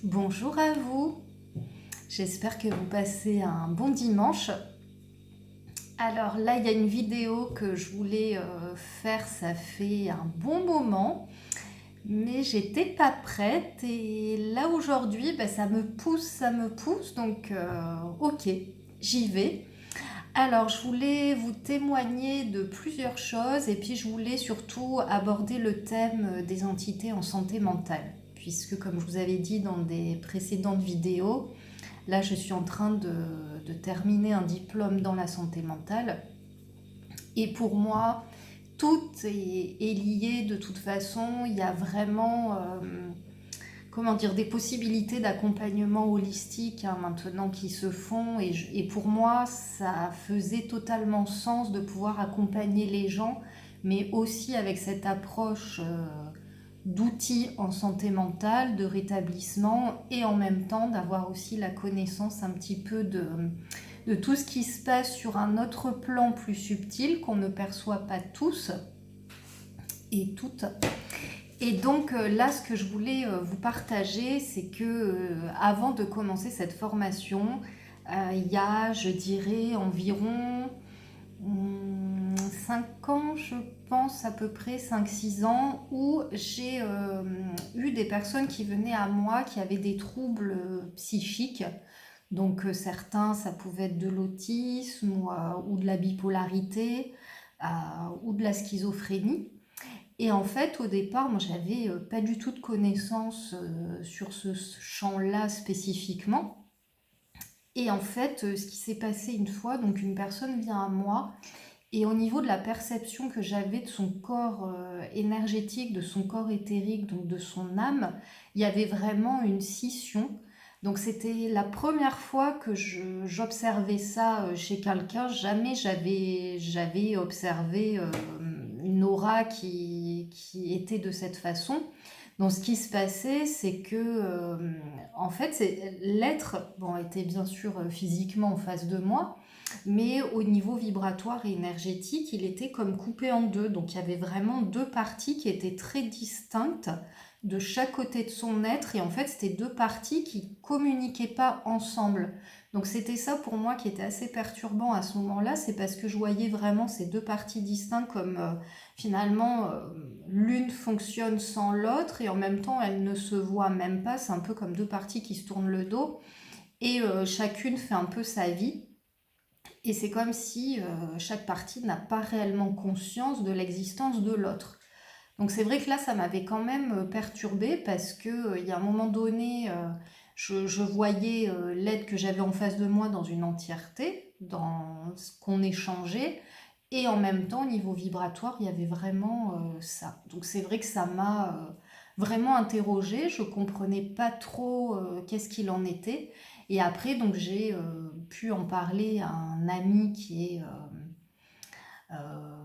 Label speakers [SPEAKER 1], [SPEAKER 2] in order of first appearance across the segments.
[SPEAKER 1] Bonjour à vous, j'espère que vous passez un bon dimanche. Alors là, il y a une vidéo que je voulais faire, ça fait un bon moment, mais j'étais pas prête et là aujourd'hui, ça me pousse, donc ok, j'y vais. Alors je voulais vous témoigner de plusieurs choses et puis je voulais surtout aborder le thème des entités en santé mentale, puisque comme je vous avais dit dans des précédentes vidéos, là, je suis en train de terminer un diplôme dans la santé mentale. Et pour moi, tout est lié de toute façon. Il y a vraiment, comment dire, des possibilités d'accompagnement holistique maintenant qui se font. Et pour moi, ça faisait totalement sens de pouvoir accompagner les gens, mais aussi avec cette approche d'outils en santé mentale, de rétablissement, et en même temps d'avoir aussi la connaissance un petit peu de tout ce qui se passe sur un autre plan plus subtil qu'on ne perçoit pas tous et toutes. Et donc là, ce que je voulais vous partager, c'est que avant de commencer cette formation, il y a, je dirais, environ 5 ans, je pense, à peu près 5 6 ans, où j'ai eu des personnes qui venaient à moi qui avaient des troubles psychiques. Donc certains, ça pouvait être de l'autisme ou de la bipolarité ou de la schizophrénie. Et en fait, au départ, moi, j'avais pas du tout de connaissances sur ce champ-là spécifiquement. Et en fait, ce qui s'est passé une fois, donc une personne vient à moi et au niveau de la perception que j'avais de son corps énergétique, de son corps éthérique, donc de son âme, il y avait vraiment une scission. Donc c'était la première fois que j'observais ça chez quelqu'un. Jamais j'avais observé une aura qui était de cette façon. Donc ce qui se passait, c'est que en fait, l'être bon, était bien sûr physiquement en face de moi, mais au niveau vibratoire et énergétique, il était comme coupé en deux. Donc il y avait vraiment deux parties qui étaient très distinctes de chaque côté de son être. Et en fait, c'était deux parties qui communiquaient pas ensemble. Donc c'était ça pour moi qui était assez perturbant à ce moment-là. C'est parce que je voyais vraiment ces deux parties distinctes comme finalement l'une fonctionne sans l'autre et en même temps elles ne se voient même pas. C'est un peu comme deux parties qui se tournent le dos et chacune fait un peu sa vie. Et c'est comme si chaque partie n'a pas réellement conscience de l'existence de l'autre. Donc c'est vrai que là, ça m'avait quand même perturbée parce que il y a un moment donné, je voyais l'aide que j'avais en face de moi dans une entièreté, dans ce qu'on échangeait, et en même temps, au niveau vibratoire, il y avait vraiment ça. Donc c'est vrai que ça m'a vraiment interrogée. Je comprenais pas trop qu'est-ce qu'il en était. Et après, donc j'ai pu en parler à un ami qui est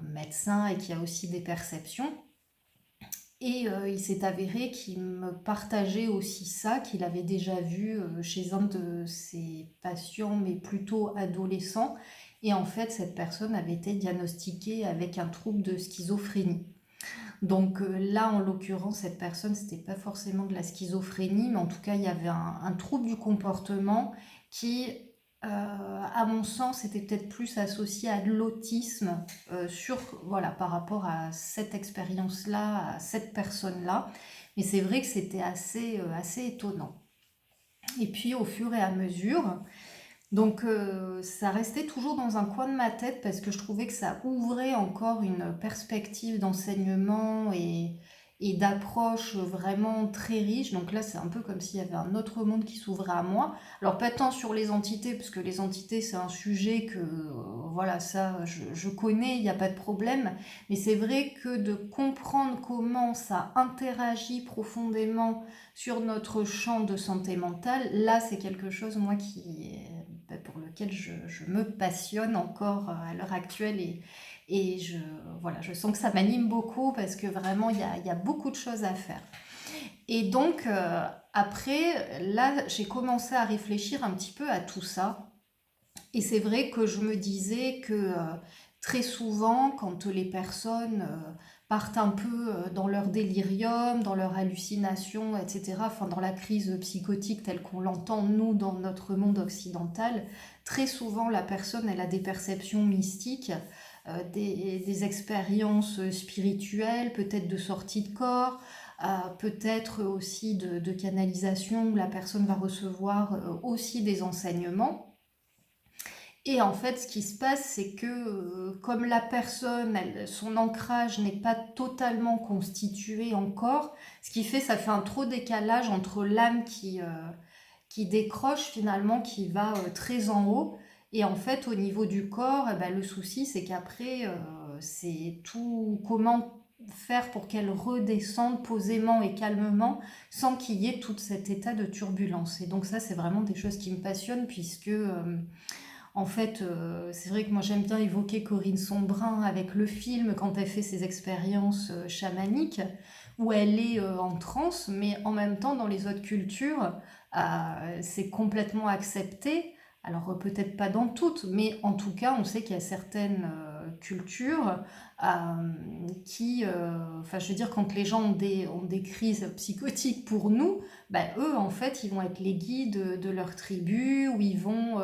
[SPEAKER 1] médecin et qui a aussi des perceptions. Et il s'est avéré qu'il me partageait aussi ça, qu'il avait déjà vu chez un de ses patients, mais plutôt adolescent. Et en fait, cette personne avait été diagnostiquée avec un trouble de schizophrénie. Donc là, en l'occurrence, cette personne, c'était pas forcément de la schizophrénie, mais en tout cas, il y avait un trouble du comportement qui, à mon sens, était peut-être plus associé à de l'autisme voilà, par rapport à cette expérience-là, à cette personne-là. Mais c'est vrai que c'était assez étonnant. Et puis, au fur et à mesure, donc ça restait toujours dans un coin de ma tête parce que je trouvais que ça ouvrait encore une perspective d'enseignement et d'approche vraiment très riche. Donc là, c'est un peu comme s'il y avait un autre monde qui s'ouvrait à moi. Alors pas tant sur les entités, parce que les entités, c'est un sujet que, voilà, ça, je connais, il n'y a pas de problème. Mais c'est vrai que de comprendre comment ça interagit profondément sur notre champ de santé mentale, là, c'est quelque chose, moi, pour lequel je me passionne encore à l'heure actuelle et voilà, je sens que ça m'anime beaucoup parce que vraiment il y a beaucoup de choses à faire. Et donc après, là j'ai commencé à réfléchir un petit peu à tout ça et c'est vrai que je me disais que très souvent, quand les personnes partent un peu dans leur délirium, dans leur hallucination, etc., enfin dans la crise psychotique telle qu'on l'entend, nous, dans notre monde occidental. Très souvent, la personne, elle a des perceptions mystiques, des expériences spirituelles, peut-être de sortie de corps, peut-être aussi de canalisation, où la personne va recevoir aussi des enseignements. Et en fait, ce qui se passe, c'est que comme la personne, son ancrage n'est pas totalement constitué encore, ce qui fait, ça fait un trop décalage entre l'âme qui décroche finalement, qui va très en haut. Et en fait, au niveau du corps, eh ben, le souci, c'est qu'après, c'est tout comment faire pour qu'elle redescende posément et calmement sans qu'il y ait tout cet état de turbulence. Et donc ça, c'est vraiment des choses qui me passionnent puisque... en fait, c'est vrai que moi j'aime bien évoquer Corinne Sombrin avec le film quand elle fait ses expériences chamaniques, où elle est en transe, mais en même temps dans les autres cultures, c'est complètement accepté. Alors peut-être pas dans toutes, mais en tout cas on sait qu'il y a certaines cultures enfin je veux dire quand les gens ont des crises psychotiques pour nous, ben, eux en fait ils vont être les guides de leur tribu, où ils vont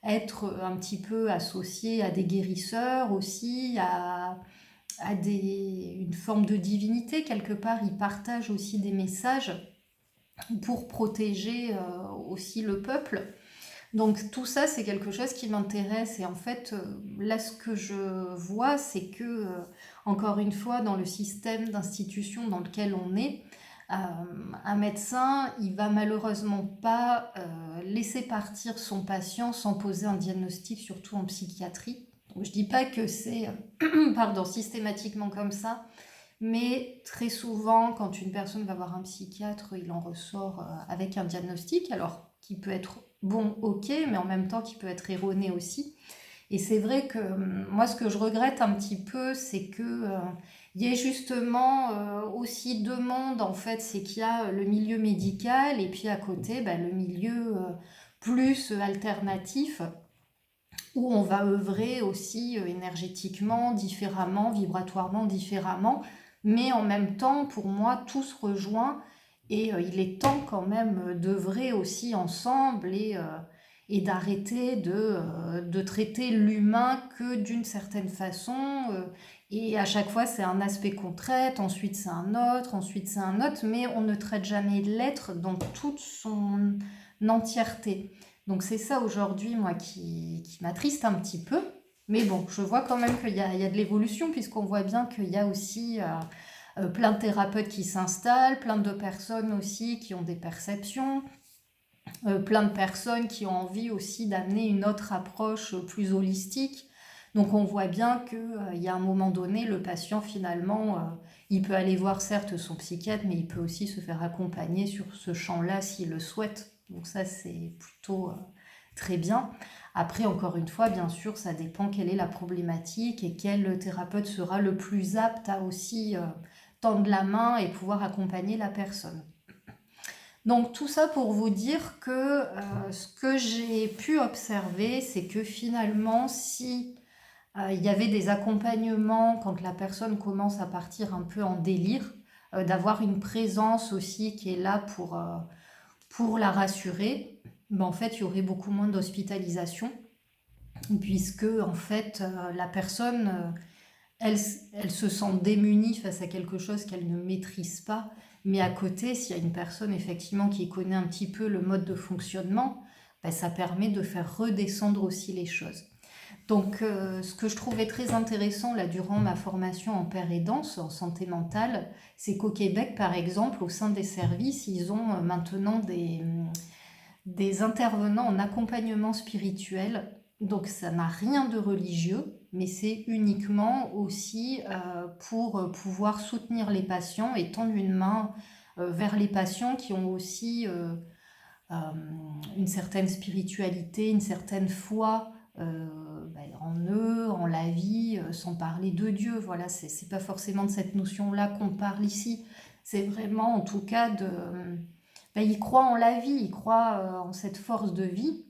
[SPEAKER 1] être un petit peu associé à des guérisseurs aussi, une forme de divinité quelque part. Ils partagent aussi des messages pour protéger aussi le peuple. Donc tout ça, c'est quelque chose qui m'intéresse. Et en fait, là, ce que je vois, c'est que, encore une fois, dans le système d'institution dans lequel on est, un médecin, il va malheureusement pas laisser partir son patient sans poser un diagnostic, surtout en psychiatrie. Donc, je dis pas que c'est pardon, systématiquement comme ça, mais très souvent, quand une personne va voir un psychiatre, il en ressort avec un diagnostic, alors qui peut être bon, ok, mais en même temps qui peut être erroné aussi. Et c'est vrai que moi, ce que je regrette un petit peu, c'est que il y ait justement aussi deux mondes, en fait. C'est qu'il y a le milieu médical et puis à côté, bah, le milieu plus alternatif, où on va œuvrer aussi énergétiquement, différemment, vibratoirement, différemment. Mais en même temps, pour moi, tout se rejoint et il est temps quand même d'œuvrer aussi ensemble et d'arrêter de traiter l'humain que d'une certaine façon. Et à chaque fois, c'est un aspect qu'on traite, ensuite c'est un autre, ensuite c'est un autre, mais on ne traite jamais l'être dans toute son entièreté. Donc c'est ça aujourd'hui, moi, qui m'attriste un petit peu. Mais bon, je vois quand même qu'il y a de l'évolution, puisqu'on voit bien qu'il y a aussi plein de thérapeutes qui s'installent, plein de personnes aussi qui ont des perceptions, plein de personnes qui ont envie aussi d'amener une autre approche plus holistique. Donc on voit bien qu'il y a un moment donné, le patient finalement, il peut aller voir certes son psychiatre, mais il peut aussi se faire accompagner sur ce champ-là s'il le souhaite. Donc ça c'est plutôt très bien. Après, encore une fois, bien sûr, ça dépend quelle est la problématique et quel thérapeute sera le plus apte à aussi tendre la main et pouvoir accompagner la personne. Donc tout ça pour vous dire que ce que j'ai pu observer, c'est que finalement, si il y avait des accompagnements quand la personne commence à partir un peu en délire, d'avoir une présence aussi qui est là pour la rassurer, ben en fait, il y aurait beaucoup moins d'hospitalisation, puisque en fait, la personne, elle se sent démunie face à quelque chose qu'elle ne maîtrise pas. Mais à côté, s'il y a une personne effectivement qui connaît un petit peu le mode de fonctionnement, ben, ça permet de faire redescendre aussi les choses. Donc, ce que je trouvais très intéressant là durant ma formation en paire et danse, en santé mentale, c'est qu'au Québec, par exemple, au sein des services, ils ont maintenant des intervenants en accompagnement spirituel. Donc, ça n'a rien de religieux, mais c'est uniquement aussi pour pouvoir soutenir les patients et tendre une main vers les patients qui ont aussi euh, une certaine spiritualité, une certaine foi en eux, en la vie, sans parler de Dieu. Voilà, c'est pas forcément de cette notion-là qu'on parle ici. C'est vraiment, en tout cas, ils croient en la vie, ils croient en cette force de vie.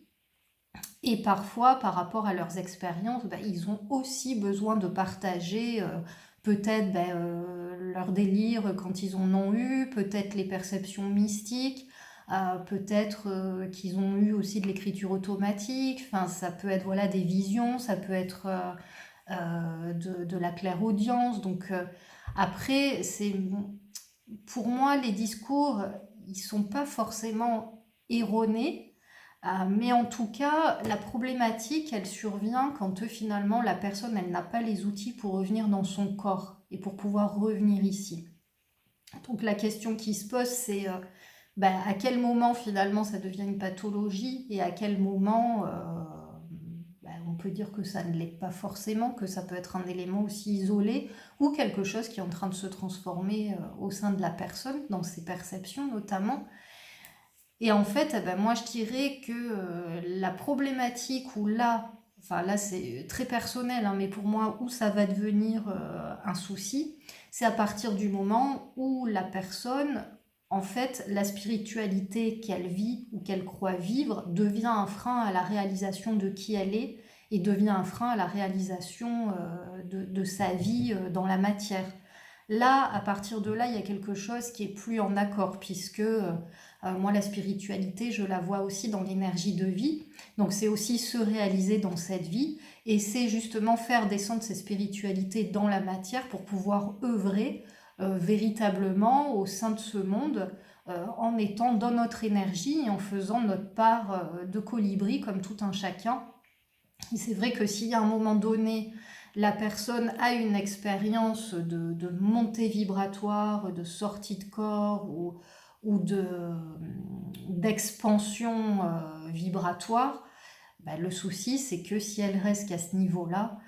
[SPEAKER 1] Et parfois, par rapport à leurs expériences, ils ont aussi besoin de partager peut-être leur délire quand ils en ont eu, peut-être les perceptions mystiques, peut-être qu'ils ont eu aussi de l'écriture automatique, enfin ça peut être voilà des visions, ça peut être de la clairaudience. Donc après, pour moi, les discours, ils sont pas forcément erronés, mais en tout cas, la problématique, elle survient quand finalement la personne, elle n'a pas les outils pour revenir dans son corps et pour pouvoir revenir ici. Donc la question qui se pose, c'est à quel moment finalement ça devient une pathologie et à quel moment on peut dire que ça ne l'est pas forcément, que ça peut être un élément aussi isolé ou quelque chose qui est en train de se transformer au sein de la personne, dans ses perceptions notamment. Et en fait, moi je dirais que la problématique où là, enfin là c'est très personnel, hein, mais pour moi où ça va devenir un souci, c'est à partir du moment où la personne, en fait, la spiritualité qu'elle vit ou qu'elle croit vivre devient un frein à la réalisation de qui elle est et devient un frein à la réalisation de sa vie dans la matière. Là, à partir de là, il y a quelque chose qui est plus en accord, puisque moi, la spiritualité, je la vois aussi dans l'énergie de vie. Donc, c'est aussi se réaliser dans cette vie, et c'est justement faire descendre cette spiritualité dans la matière pour pouvoir œuvrer véritablement au sein de ce monde, en étant dans notre énergie et en faisant notre part de colibri comme tout un chacun. Et c'est vrai que s'il y a un moment donné, la personne a une expérience de montée vibratoire, de sortie de corps ou d'expansion vibratoire, le souci c'est que si elle reste qu'à ce niveau-là,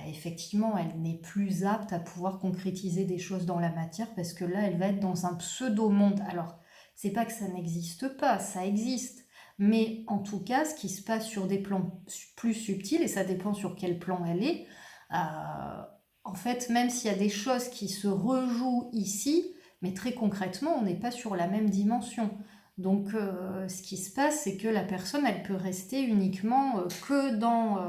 [SPEAKER 1] effectivement elle n'est plus apte à pouvoir concrétiser des choses dans la matière parce que là elle va être dans un pseudo-monde. Alors c'est pas que ça n'existe pas, ça existe. Mais en tout cas, ce qui se passe sur des plans plus subtils, et ça dépend sur quel plan elle est, en fait, même s'il y a des choses qui se rejouent ici, mais très concrètement, on n'est pas sur la même dimension. Donc, ce qui se passe, c'est que la personne, elle peut rester uniquement que dans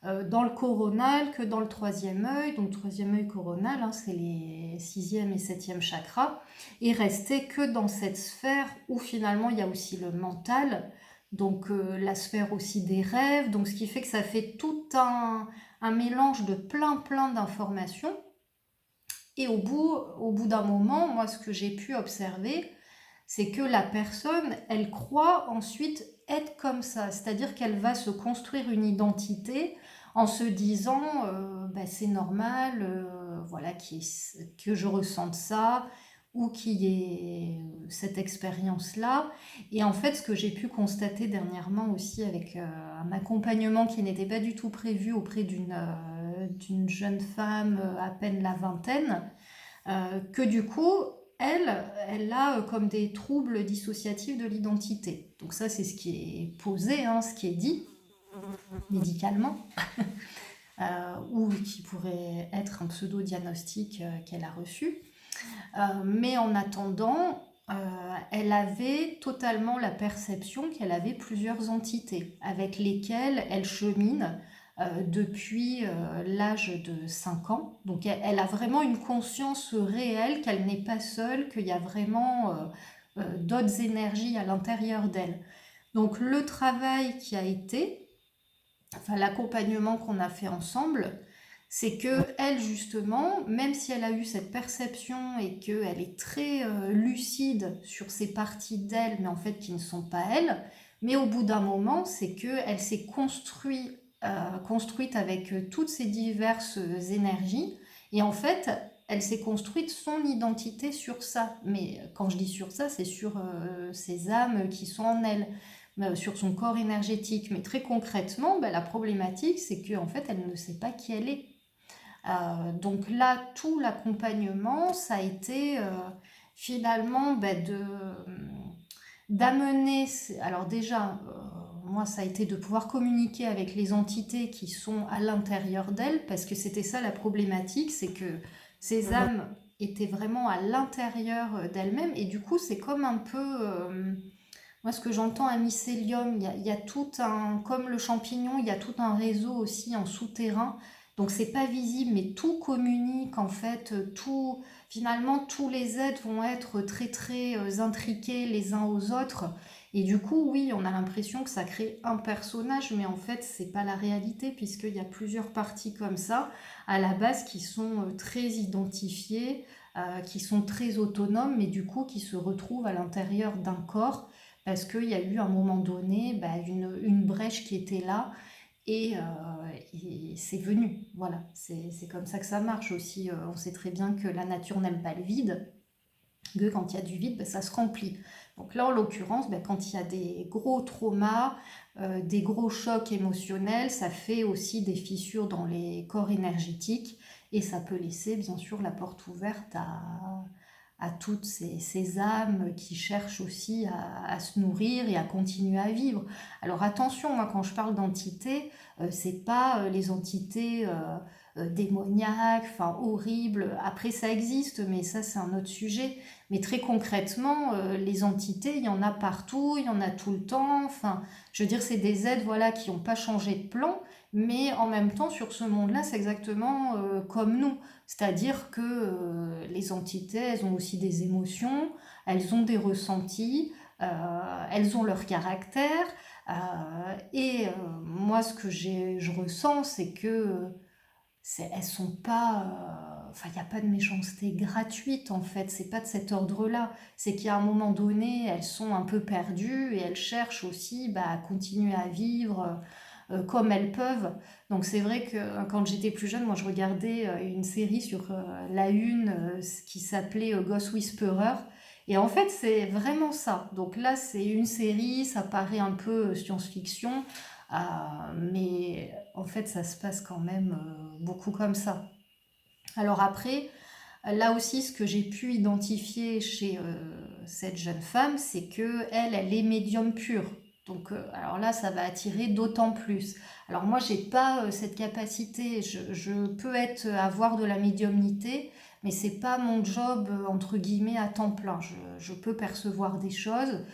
[SPEAKER 1] le coronal, que dans le troisième œil. Donc, le troisième œil coronal, hein, c'est les sixième et septième chakras, et rester que dans cette sphère où finalement il y a aussi le mental, donc la sphère aussi des rêves, donc ce qui fait que ça fait tout un mélange de plein d'informations. Et au bout d'un moment, moi ce que j'ai pu observer, c'est que la personne, elle croit ensuite être comme ça, c'est-à-dire qu'elle va se construire une identité en se disant c'est normal, voilà, que je ressente ça ou qu'il y ait cette expérience-là. Et en fait, ce que j'ai pu constater dernièrement aussi avec un accompagnement qui n'était pas du tout prévu auprès d'une jeune femme à peine la vingtaine, que du coup, elle a comme des troubles dissociatifs de l'identité. Donc ça, c'est ce qui est posé, hein, ce qui est dit médicalement, ou qui pourrait être un pseudo-diagnostic qu'elle a reçu. Mais en attendant, elle avait totalement la perception qu'elle avait plusieurs entités avec lesquelles elle chemine depuis l'âge de 5 ans. Donc elle a vraiment une conscience réelle qu'elle n'est pas seule, qu'il y a vraiment d'autres énergies à l'intérieur d'elle. Donc le travail qui a été, enfin l'accompagnement qu'on a fait ensemble, c'est que elle justement, même si elle a eu cette perception et qu'elle est très lucide sur ces parties d'elle, mais en fait qui ne sont pas elle, mais au bout d'un moment, c'est qu'elle s'est construite avec toutes ces diverses énergies, et en fait, elle s'est construite son identité sur ça. Mais quand je dis sur ça, c'est sur ces âmes qui sont en elle, sur son corps énergétique. Mais très concrètement, la problématique, c'est qu'en fait, elle ne sait pas qui elle est. Donc là, tout l'accompagnement, ça a été finalement d'amener, alors déjà, moi ça a été de pouvoir communiquer avec les entités qui sont à l'intérieur d'elle, parce que c'était ça la problématique, c'est que ces âmes étaient vraiment à l'intérieur d'elles-mêmes, et du coup c'est comme un peu, moi ce que j'entends à mycélium, il y a tout un, comme le champignon, il y a tout un réseau aussi en souterrain, Donc c'est pas visible, mais tout communique en fait, tout, finalement tous les êtres vont être très très intriqués les uns aux autres. Et du coup, oui, on a l'impression que ça crée un personnage, mais en fait, c'est pas la réalité, puisqu'il y a plusieurs parties comme ça, à la base, qui sont très identifiées, qui sont très autonomes, mais du coup, qui se retrouvent à l'intérieur d'un corps, parce qu'il y a eu à un moment donné une brèche qui était là, et, c'est venu. Voilà, c'est comme ça que ça marche aussi. On sait très bien que la nature n'aime pas le vide, que quand il y a du vide, ça se remplit. Donc là, en l'occurrence, quand il y a des gros traumas, des gros chocs émotionnels, ça fait aussi des fissures dans les corps énergétiques et ça peut laisser bien sûr la porte ouverte à toutes ces âmes qui cherchent aussi à se nourrir et à continuer à vivre. Alors attention, moi quand je parle d'entités, c'est pas les entités démoniaques, enfin horribles. Après ça existe, mais ça c'est un autre sujet. Mais très concrètement, les entités, il y en a partout, il y en a tout le temps. Enfin, je veux dire, c'est des êtres voilà, qui n'ont pas changé de plan, mais en même temps, sur ce monde-là, c'est exactement comme nous. C'est-à-dire que les entités, elles ont aussi des émotions, elles ont des ressentis, elles ont leur caractère. Moi, ce que je ressens, c'est que elles sont pas. Enfin, il n'y a pas de méchanceté gratuite en fait, c'est pas de cet ordre-là. C'est qu'à un moment donné, elles sont un peu perdues et elles cherchent aussi à continuer à vivre comme elles peuvent. Donc c'est vrai que quand j'étais plus jeune, moi je regardais une série sur la Une qui s'appelait Ghost Whisperer. Et en fait, c'est vraiment ça. Donc là, c'est une série, ça paraît un peu science-fiction, mais en fait, ça se passe quand même beaucoup comme ça. Alors après, là aussi, ce que j'ai pu identifier chez cette jeune femme, c'est que elle est médium pure. Donc, alors là, ça va attirer d'autant plus. Alors moi, j'ai pas cette capacité. Je peux avoir de la médiumnité, mais c'est pas mon job entre guillemets à temps plein. Je peux percevoir des choses,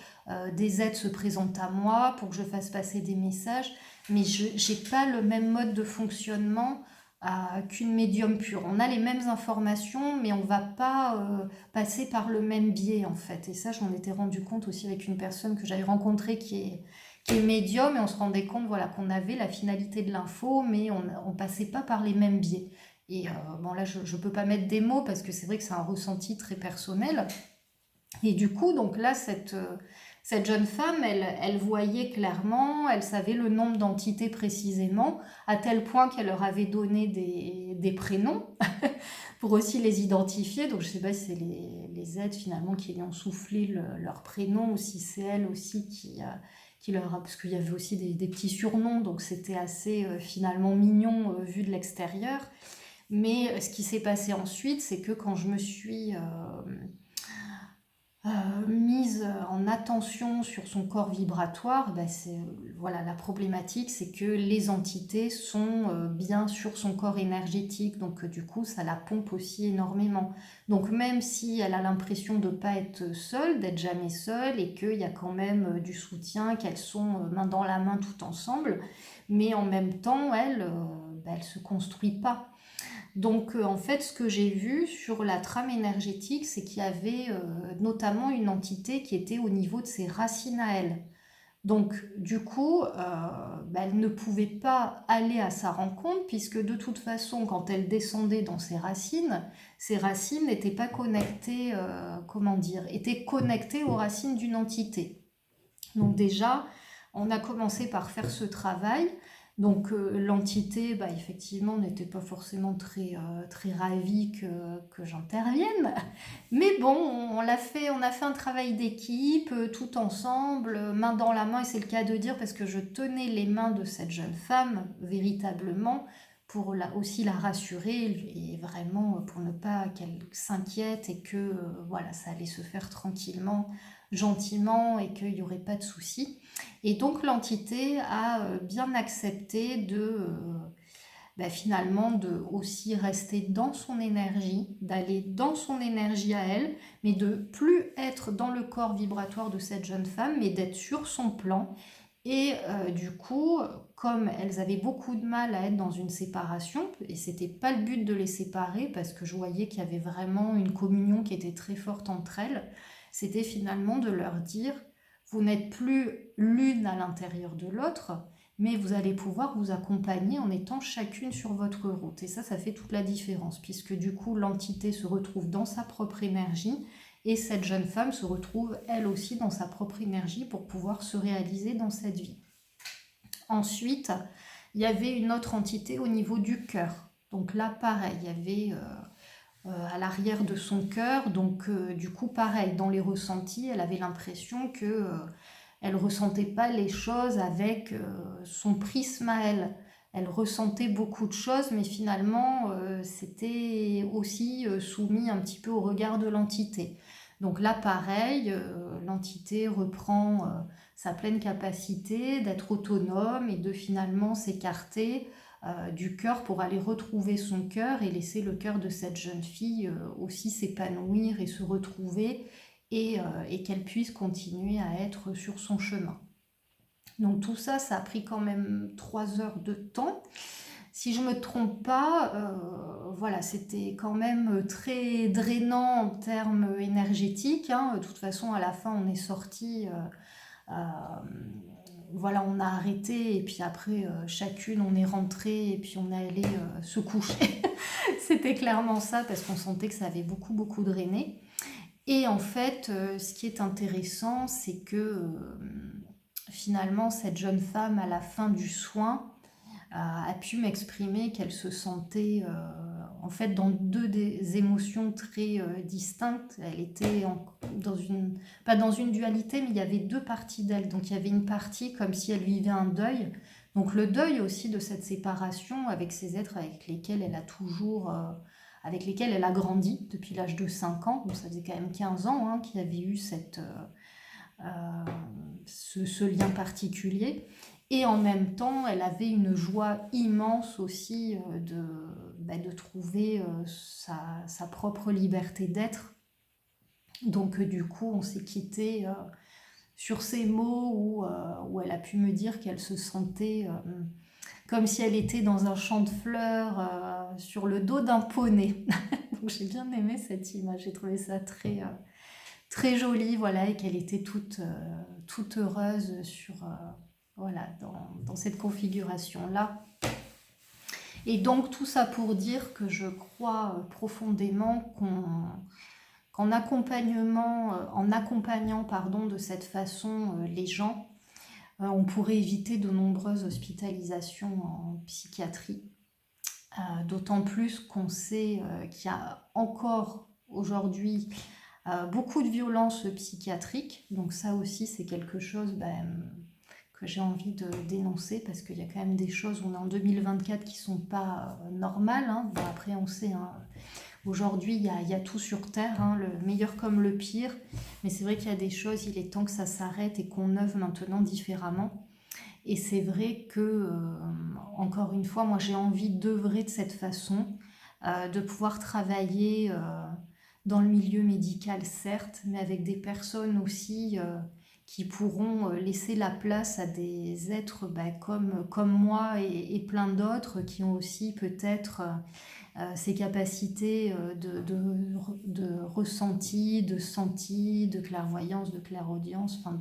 [SPEAKER 1] des aides se présentent à moi pour que je fasse passer des messages, mais je j'ai pas le même mode de fonctionnement qu'une médium pure. On a les mêmes informations, mais on ne va pas passer par le même biais en fait. Et ça, je m'en étais rendu compte aussi avec une personne que j'avais rencontrée qui est médium, et on se rendait compte voilà, qu'on avait la finalité de l'info, mais on ne passait pas par les mêmes biais. Et bon là, je ne peux pas mettre des mots parce que c'est vrai que c'est un ressenti très personnel. Et du coup, donc là, cette jeune femme, elle voyait clairement, elle savait le nombre d'entités précisément, à tel point qu'elle leur avait donné des prénoms pour aussi les identifier. Donc je ne sais pas si c'est les aides finalement qui lui ont soufflé leur prénom, ou si c'est elle aussi qui leur a... Parce qu'il y avait aussi des petits surnoms, donc c'était assez finalement mignon vu de l'extérieur. Mais ce qui s'est passé ensuite, c'est que quand je me suis mise en attention sur son corps vibratoire, voilà, la problématique, c'est que les entités sont bien sur son corps énergétique, donc du coup ça la pompe aussi énormément. Donc même si elle a l'impression de ne pas être seule, d'être jamais seule, et qu'il y a quand même du soutien, qu'elles sont main dans la main tout ensemble, mais en même temps elle se construit pas. Donc en fait, ce que j'ai vu sur la trame énergétique, c'est qu'il y avait notamment une entité qui était au niveau de ses racines à elle. Donc du coup, elle ne pouvait pas aller à sa rencontre, puisque de toute façon, quand elle descendait dans ses racines n'étaient pas connectées, comment dire, étaient connectées aux racines d'une entité. Donc déjà, on a commencé par faire ce travail. Donc l'entité, effectivement, n'était pas forcément très ravie que j'intervienne. Mais bon, on a fait un travail d'équipe, tout ensemble, main dans la main, et c'est le cas de dire, parce que je tenais les mains de cette jeune femme, véritablement, pour aussi la rassurer, et vraiment pour ne pas qu'elle s'inquiète, et que voilà, ça allait se faire tranquillement, gentiment, et qu'il n'y aurait pas de soucis. Et donc l'entité a bien accepté finalement de aussi rester dans son énergie, d'aller dans son énergie à elle, mais de plus être dans le corps vibratoire de cette jeune femme, mais d'être sur son plan, Et du coup, comme elles avaient beaucoup de mal à être dans une séparation, et c'était pas le but de les séparer parce que je voyais qu'il y avait vraiment une communion qui était très forte entre elles, c'était finalement de leur dire, vous n'êtes plus l'une à l'intérieur de l'autre, mais vous allez pouvoir vous accompagner en étant chacune sur votre route. Et ça fait toute la différence, puisque du coup, l'entité se retrouve dans sa propre énergie, et cette jeune femme se retrouve elle aussi dans sa propre énergie pour pouvoir se réaliser dans cette vie. Ensuite, il y avait une autre entité au niveau du cœur. Donc là, pareil, il y avait à l'arrière de son cœur, donc du coup, pareil, dans les ressentis, elle avait l'impression que elle ressentait pas les choses avec son prisme à elle. Elle ressentait beaucoup de choses, mais finalement, c'était aussi soumis un petit peu au regard de l'entité. Donc là, pareil, l'entité reprend sa pleine capacité d'être autonome et de finalement s'écarter du cœur pour aller retrouver son cœur et laisser le cœur de cette jeune fille aussi s'épanouir et se retrouver et qu'elle puisse continuer à être sur son chemin. Donc tout ça, ça a pris quand même 3 heures de temps. Si je ne me trompe pas, voilà, c'était quand même très drainant en termes énergétiques, hein. De toute façon, à la fin, on est sorti, voilà, on a arrêté et puis après, chacune, on est rentré et puis on est allé se coucher. C'était clairement ça parce qu'on sentait que ça avait beaucoup, beaucoup drainé. Et en fait, ce qui est intéressant, c'est que finalement, cette jeune femme, à la fin du soin, a pu m'exprimer qu'elle se sentait en fait dans deux des émotions très distinctes. Elle était dans une, pas dans une dualité, mais il y avait deux parties d'elle. Donc il y avait une partie comme si elle vivait un deuil. Donc le deuil aussi de cette séparation avec ces êtres avec lesquels elle a toujours... avec lesquels elle a grandi depuis l'âge de 5 ans, donc ça faisait quand même 15 ans hein, qu'il y avait eu ce lien particulier. Et en même temps, elle avait une joie immense aussi de trouver sa propre liberté d'être. Donc du coup, on s'est quitté sur ces mots où elle a pu me dire qu'elle se sentait comme si elle était dans un champ de fleurs sur le dos d'un poney. Donc j'ai bien aimé cette image, j'ai trouvé ça très jolie, voilà, et qu'elle était toute heureuse voilà, dans cette configuration-là. Et donc tout ça pour dire que je crois profondément qu'en accompagnant pardon, de cette façon les gens, on pourrait éviter de nombreuses hospitalisations en psychiatrie. D'autant plus qu'on sait qu'il y a encore aujourd'hui beaucoup de violences psychiatriques. Donc ça aussi, c'est quelque chose que j'ai envie de dénoncer parce qu'il y a quand même des choses, on est en 2024, qui ne sont pas normales. Hein. Bon, après, on sait, hein, aujourd'hui, il y a tout sur Terre, hein, le meilleur comme le pire. Mais c'est vrai qu'il y a des choses, il est temps que ça s'arrête et qu'on œuvre maintenant différemment. Et c'est vrai que, encore une fois, moi j'ai envie d'œuvrer de cette façon, de pouvoir travailler dans le milieu médical, certes, mais avec des personnes aussi qui pourront laisser la place à des êtres comme moi et plein d'autres qui ont aussi peut-être ces capacités de ressenti, de senti, de clairvoyance, de clairaudience, enfin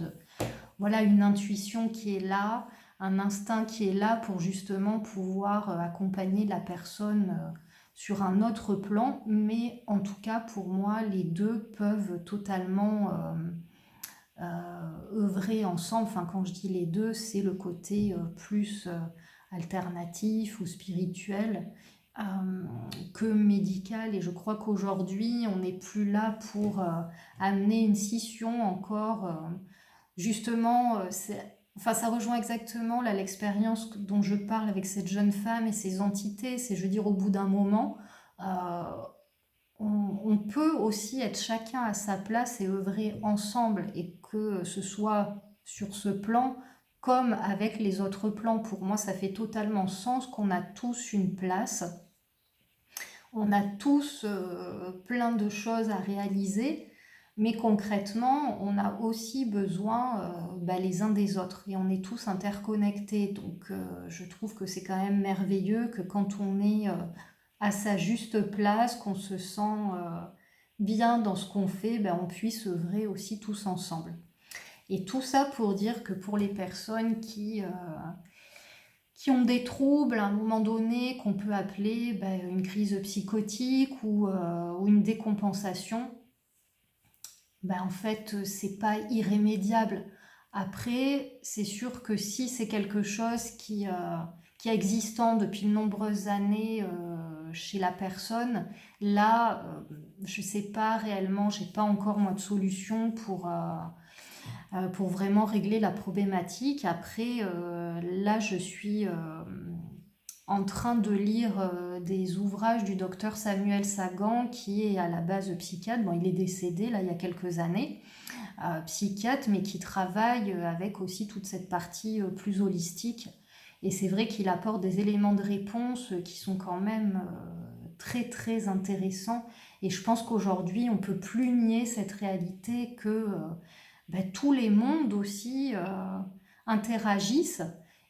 [SPEAKER 1] voilà, une intuition qui est là, un instinct qui est là pour justement pouvoir accompagner la personne sur un autre plan. Mais en tout cas, pour moi, les deux peuvent totalement œuvrer ensemble. Enfin, quand je dis les deux, c'est le côté plus alternatif ou spirituel que médical. Et je crois qu'aujourd'hui, on n'est plus là pour amener une scission encore. Justement, enfin, ça rejoint exactement là, l'expérience dont je parle avec cette jeune femme et ces entités. C'est, je veux dire, au bout d'un moment, euh, on peut aussi être chacun à sa place et œuvrer ensemble, et que ce soit sur ce plan comme avec les autres plans. Pour moi, ça fait totalement sens qu'on a tous une place. On a tous plein de choses à réaliser. Mais concrètement, on a aussi besoin les uns des autres et on est tous interconnectés. Donc je trouve que c'est quand même merveilleux que quand on est à sa juste place, qu'on se sent bien dans ce qu'on fait, on puisse œuvrer aussi tous ensemble. Et tout ça pour dire que pour les personnes qui ont des troubles à un moment donné, qu'on peut appeler une crise psychotique ou une décompensation, en fait, c'est pas irrémédiable. Après, c'est sûr que si c'est quelque chose qui est existant depuis de nombreuses années chez la personne, là, je sais pas réellement, j'ai pas encore moi de solution pour vraiment régler la problématique. Après, là, je suis en train de lire des ouvrages du docteur Samuel Sagan, qui est à la base psychiatre. Bon, il est décédé là il y a quelques années, psychiatre, mais qui travaille avec aussi toute cette partie plus holistique. Et c'est vrai qu'il apporte des éléments de réponse qui sont quand même très très intéressants. Et je pense qu'aujourd'hui, on ne peut plus nier cette réalité que tous les mondes aussi interagissent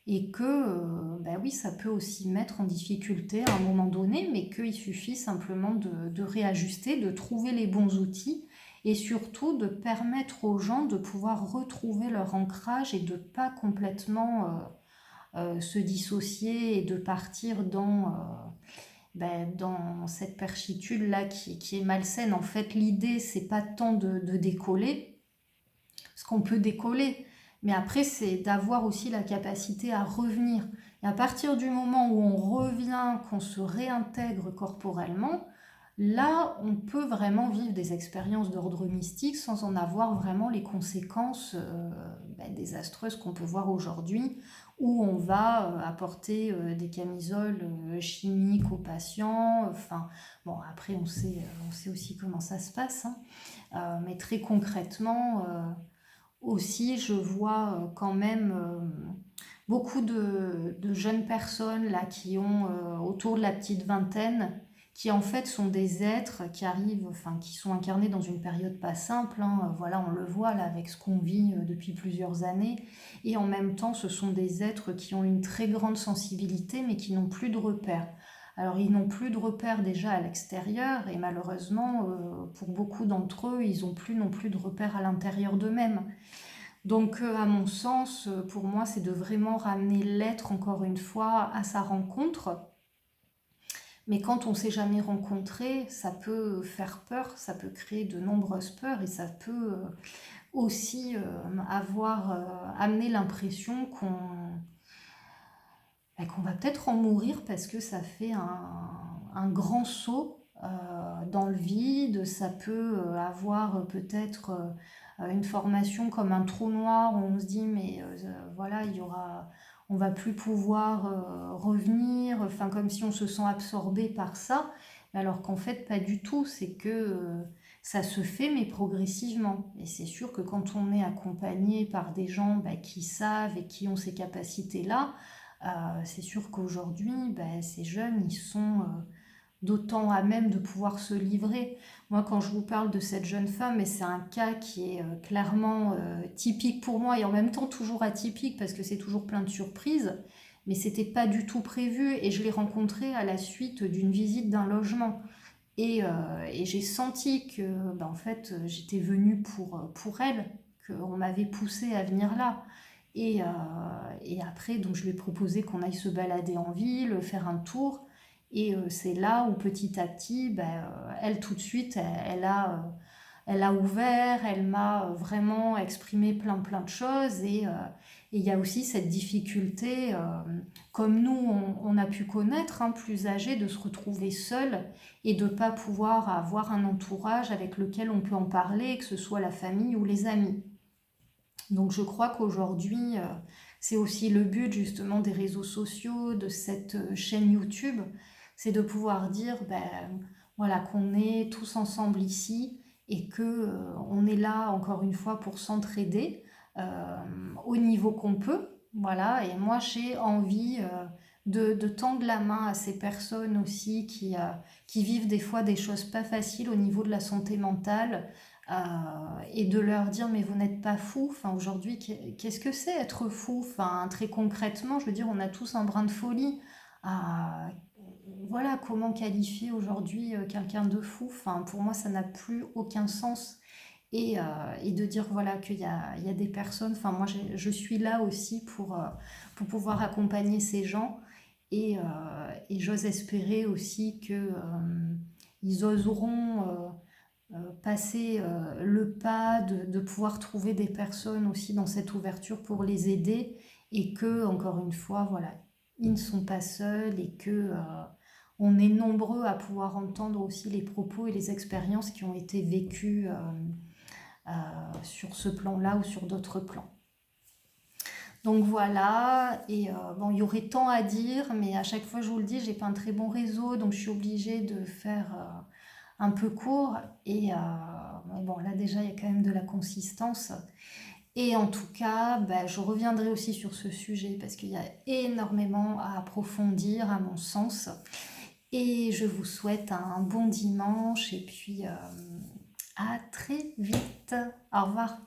[SPEAKER 1] et que oui, ça peut aussi mettre en difficulté à un moment donné, mais qu'il suffit simplement de réajuster, de trouver les bons outils et surtout de permettre aux gens de pouvoir retrouver leur ancrage et de ne pas complètement se dissocier et de partir dans cette perchitude-là qui est malsaine. En fait, l'idée, c'est pas tant de décoller, parce qu'on peut décoller, mais après, c'est d'avoir aussi la capacité à revenir. Et à partir du moment où on revient, qu'on se réintègre corporellement, là, on peut vraiment vivre des expériences d'ordre mystique sans en avoir vraiment les conséquences désastreuses qu'on peut voir aujourd'hui, où on va apporter des camisoles chimiques aux patients. Enfin, bon, après, on sait aussi comment ça se passe, hein. Mais très concrètement, aussi, je vois quand même beaucoup de jeunes personnes là qui ont autour de la petite vingtaine, qui en fait sont des êtres qui arrivent, enfin qui sont incarnés dans une période pas simple, hein. Voilà, on le voit là avec ce qu'on vit depuis plusieurs années, et en même temps, ce sont des êtres qui ont une très grande sensibilité, mais qui n'ont plus de repères. Alors ils n'ont plus de repères déjà à l'extérieur, et malheureusement, pour beaucoup d'entre eux, ils n'ont plus non plus de repères à l'intérieur d'eux-mêmes. Donc, à mon sens, pour moi, c'est de vraiment ramener l'être, encore une fois, à sa rencontre. Mais quand on ne s'est jamais rencontré, ça peut faire peur, ça peut créer de nombreuses peurs et ça peut aussi amener l'impression qu'on va peut-être en mourir parce que ça fait un grand saut dans le vide. Ça peut avoir peut-être une formation comme un trou noir où on se dit mais voilà, on va plus pouvoir revenir, enfin comme si on se sent absorbé par ça, alors qu'en fait pas du tout. C'est que ça se fait mais progressivement, et c'est sûr que quand on est accompagné par des gens qui savent et qui ont ces capacités là, c'est sûr qu'aujourd'hui, ces jeunes, ils sont d'autant à même de pouvoir se livrer. Moi, quand je vous parle de cette jeune femme, et c'est un cas qui est clairement typique pour moi et en même temps toujours atypique parce que c'est toujours plein de surprises, mais c'était pas du tout prévu et je l'ai rencontrée à la suite d'une visite d'un logement. Et j'ai senti que en fait, j'étais venue pour elle, qu'on m'avait poussée à venir là. Et, euh, et après, donc, je lui ai proposé qu'on aille se balader en ville, faire un tour. Et c'est là où petit à petit, elle tout de suite, elle a ouvert, elle m'a vraiment exprimé plein de choses. Et il y a aussi cette difficulté, comme nous, on a pu connaître, hein, plus âgé, de se retrouver seul et de ne pas pouvoir avoir un entourage avec lequel on peut en parler, que ce soit la famille ou les amis. Donc je crois qu'aujourd'hui, c'est aussi le but justement des réseaux sociaux, de cette chaîne YouTube, c'est de pouvoir dire voilà, qu'on est tous ensemble ici et que on est là encore une fois pour s'entraider euh, au niveau qu'on peut. Voilà, et moi j'ai envie de tendre la main à ces personnes aussi qui vivent des fois des choses pas faciles au niveau de la santé mentale, et de leur dire mais vous n'êtes pas fou. Enfin, aujourd'hui, qu'est-ce que c'est être fou? Enfin, très concrètement, je veux dire, on a tous un brin de folie. Euh, voilà, comment qualifier aujourd'hui quelqu'un de fou? Enfin, pour moi, ça n'a plus aucun sens. Et de dire voilà il y a des personnes, enfin moi je suis là aussi pour pouvoir accompagner ces gens et j'ose espérer aussi que ils oseront passer le pas de pouvoir trouver des personnes aussi dans cette ouverture pour les aider et que, encore une fois, voilà, ils ne sont pas seuls et que on est nombreux à pouvoir entendre aussi les propos et les expériences qui ont été vécues sur ce plan-là ou sur d'autres plans. Donc voilà, et bon, il y aurait tant à dire, mais à chaque fois, je vous le dis, j'ai pas un très bon réseau, donc je suis obligée de faire un peu court. Mais bon, là déjà, il y a quand même de la consistance. Et en tout cas, bah, je reviendrai aussi sur ce sujet parce qu'il y a énormément à approfondir, à mon sens. Et je vous souhaite un bon dimanche et puis à très vite. Au revoir.